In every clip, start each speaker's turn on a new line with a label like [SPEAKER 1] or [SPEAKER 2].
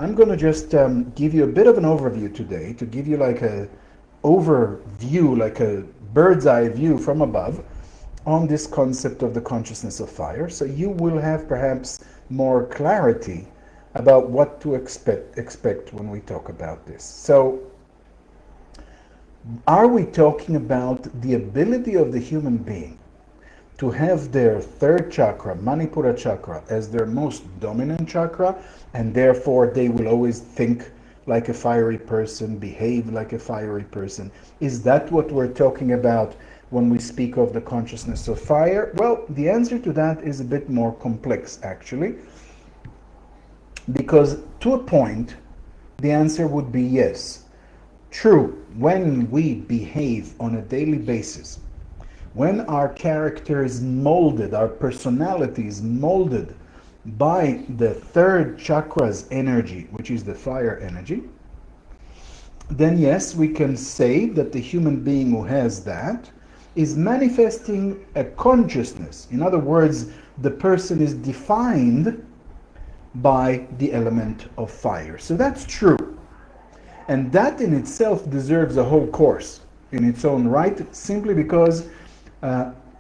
[SPEAKER 1] I'm going to just give you a bit of an overview today to give you like a overview, like a bird's eye view from above on this concept of the consciousness of fire. So you will have perhaps more clarity about what to expect when we talk about this. So are we talking about the ability of the human being to have their third chakra, Manipura chakra, as their most dominant chakra, and therefore they will always think like a fiery person, behave like a fiery person? Is that what we're talking about when we speak of the consciousness of fire? Well, the answer to that is a bit more complex, actually, because to a point, the answer would be yes. True, when we behave on a daily basis, when our character is molded, our personality is molded by the third chakra's energy, which is the fire energy, then yes, we can say that the human being who has that is manifesting a consciousness. In other words, the person is defined by the element of fire. So that's true. And that in itself deserves a whole course in its own right, simply because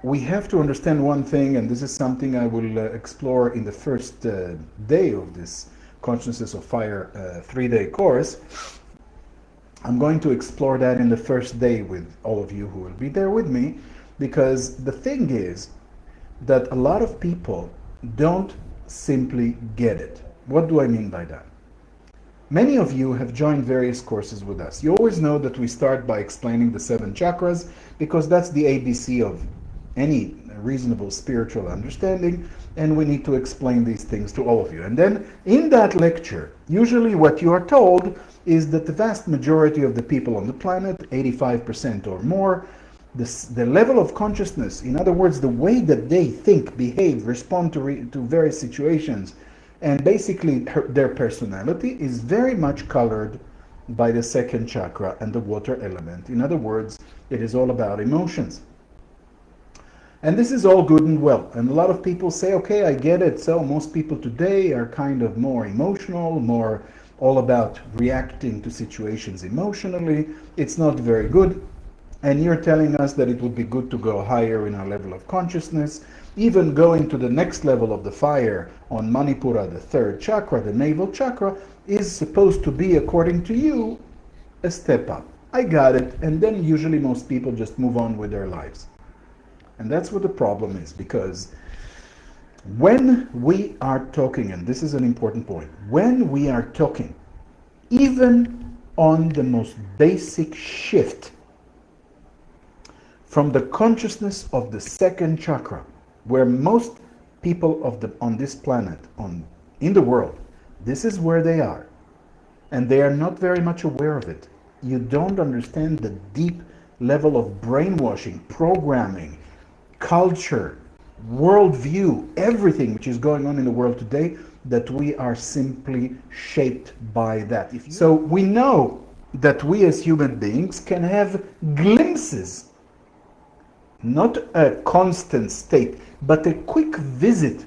[SPEAKER 1] we have to understand one thing, and this is something I will explore in the first day of this Consciousness of Fire 3-day course. I'm going to explore that in the first day with all of you who will be there with me, because the thing is that a lot of people don't simply get it. What do I mean by that? Many of you have joined various courses with us. You always know that we start by explaining the 7 chakras, because that's the ABC of any reasonable spiritual understanding, and we need to explain these things to all of you. And then in that lecture, usually what you are told is that the vast majority of the people on the planet, 85% or more, the level of consciousness, in other words, the way that they think, behave, respond to various situations, and basically their personality is very much colored by the second chakra and the water element. In other words, it is all about emotions. And this is all good and well. And a lot of people say, okay, I get it. So most people today are kind of more emotional, more all about reacting to situations emotionally. It's not very good. And you're telling us that it would be good to go higher in our level of consciousness, even going to the next level of the fire on Manipura, the third chakra, the navel chakra, is supposed to be, according to you, a step up. I got it. And then usually most people just move on with their lives. And that's what the problem is, because when we are talking, and this is an important point, when we are talking, even on the most basic shift from the consciousness of the second chakra, where most people on this planet, in the world, this is where they are, and they are not very much aware of it. You don't understand the deep level of brainwashing, programming, culture, worldview, everything which is going on in the world today, that we are simply shaped by that. So we know that we as human beings can have glimpses, not a constant state, but a quick visit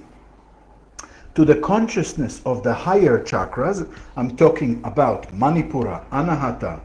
[SPEAKER 1] to the consciousness of the higher chakras. I'm talking about Manipura, Anahata.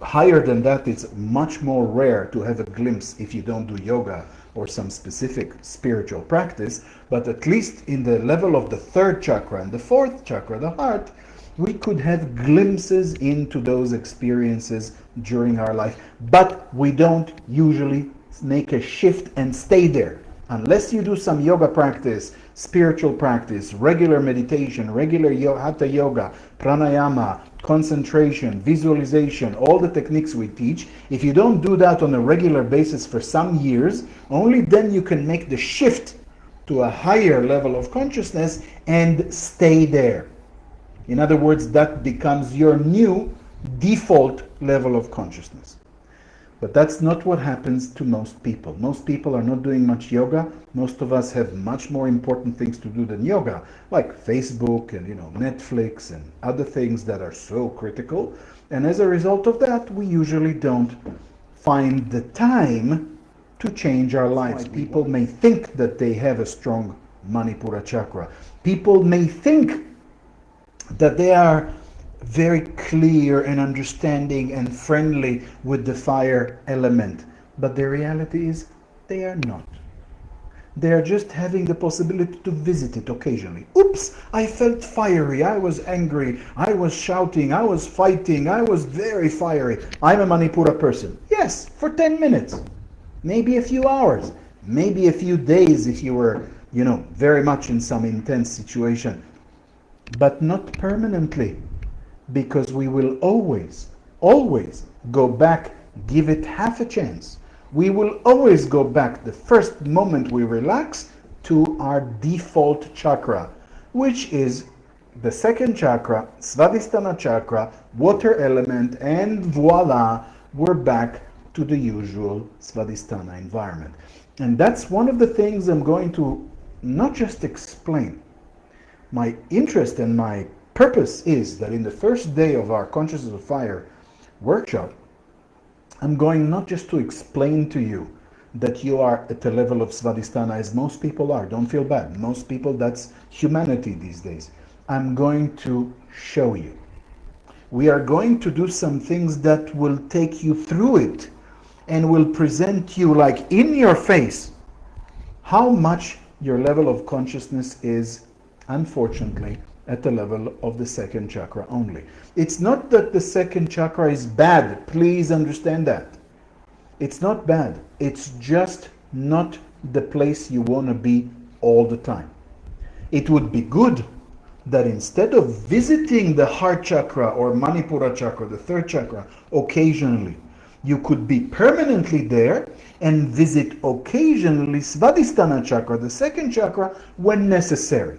[SPEAKER 1] Higher than that, it's much more rare to have a glimpse if you don't do yoga or some specific spiritual practice, but at least in the level of the third chakra and the fourth chakra, the heart, we could have glimpses into those experiences during our life. But we don't usually make a shift and stay there. Unless you do some yoga practice, spiritual practice, regular meditation, regular hatha yoga, pranayama, concentration, visualization, all the techniques we teach, if you don't do that on a regular basis for some years, only then you can make the shift to a higher level of consciousness and stay there. In other words, that becomes your new default level of consciousness. But that's not what happens to most people. Most people are not doing much yoga. Most of us have much more important things to do than yoga, like Facebook and Netflix and other things that are so critical. And as a result of that, we usually don't find the time to change our lives. People may think that they have a strong Manipura chakra. People may think that they are very clear and understanding and friendly with the fire element. But the reality is they are not. They are just having the possibility to visit it occasionally. Oops, I felt fiery, I was angry, I was shouting, I was fighting, I was very fiery. I'm a Manipura person. Yes, for 10 minutes, maybe a few hours, maybe a few days if you were, very much in some intense situation, but not permanently, because we will always, always go back, give it half a chance. We will always go back the first moment we relax to our default chakra, which is the second chakra, Svadhisthana chakra, water element, and voila, we're back to the usual Svadhisthana environment. And that's one of the things I'm going to not just explain. My interest and my purpose is that in the first day of our Consciousness of Fire workshop, I'm going not just to explain to you that you are at the level of Svadhisthana as most people are. Don't feel bad. Most people, that's humanity these days. I'm going to show you. We are going to do some things that will take you through it and will present you like in your face how much your level of consciousness is, unfortunately, at the level of the second chakra only. It's not that the second chakra is bad. Please understand that. It's not bad. It's just not the place you want to be all the time. It would be good that instead of visiting the heart chakra or Manipura chakra, the third chakra, occasionally, you could be permanently there and visit occasionally Svadhisthana chakra, the second chakra, when necessary.